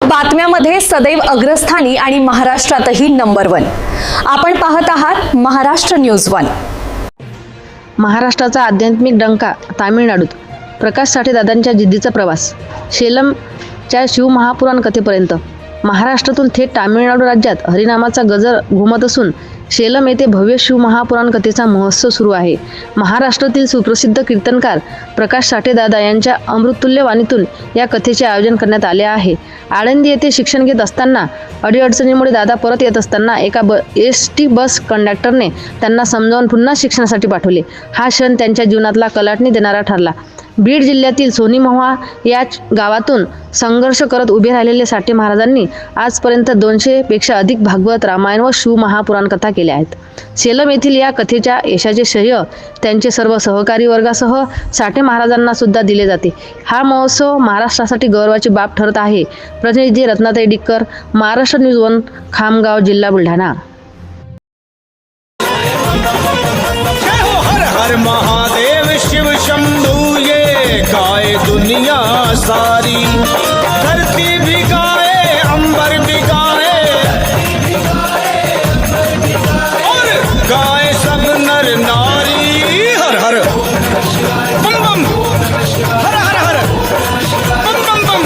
बातम्यामध्ये सदैव अग्रस्थानी आणि महाराष्ट्रातही नंबर 1। आपण पाहत आहात महाराष्ट्र न्यूज 1। महाराष्ट्राचा आध्यात्मिक डंका तामिळनाडूत। प्रकाश साठेदादांच्या जिद्दीचा प्रवास शेलमच्या शिवमहापुराण कथेपर्यंत। महाराष्ट्रातून थेट तामिळनाडू राज्यात हरिनामाचा गजर घुमत असून शेलम येथे भव्य शिवमहापुराण कथेचा महोत्सव सुरू आहे। महाराष्ट्रातील सुप्रसिद्ध कीर्तनकार प्रकाश साठेदादा यांच्या अमृततुल्य वाणीतून या कथेचे आयोजन करण्यात आले आहे। आळंदी येथे शिक्षण घेत असताना अडीअडचणीमुळे दादा परत येत असताना एका एसटी बस कंडक्टरने त्यांना समजावून पुन्हा शिक्षणासाठी पाठवले। हा क्षण त्यांच्या जीवनातला कलाटणी देणारा ठरला। बीड जिल्ह्यातील सोनीमोहा या गावातून संघर्ष करत उभे राहिलेले साठे महाराजांनी आजपर्यंत 200 पेक्षा अधिक भागवत, रामायण व शिवमहापुराण कथा केल्या आहेत। शेलम येथील या कथेच्या यशाचे श्रेय त्यांचे सर्व सहकारी वर्गासह साठे महाराजांना सुद्धा दिले जाते। हा महोत्सव महाराष्ट्रासाठी गौरवाची बाब ठरत आहे। प्रतिनिधी रत्नाताई डिक्कर, महाराष्ट्र न्यूज 1, खामगाव, जिल्हा बुलढाणा। हर महादेव शिव शंभू ये गाए दुनिया सारी, धरती भी गाए अंबर भी गाए और गाए सब नर नारी। हर हर बम बम, हर हर हर बम बम बम,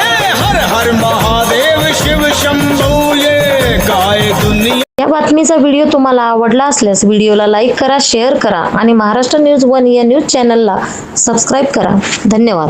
ए हर हर महादेव शिव शंभू ये गाए दुनिया। या बातमीचा व्हिडिओ तुम्हाला आवडला असल्यास व्हिडिओला लाईक करा, शेअर करा आणि महाराष्ट्र न्यूज 1 या न्यूज चॅनलला सबस्क्राईब करा। धन्यवाद।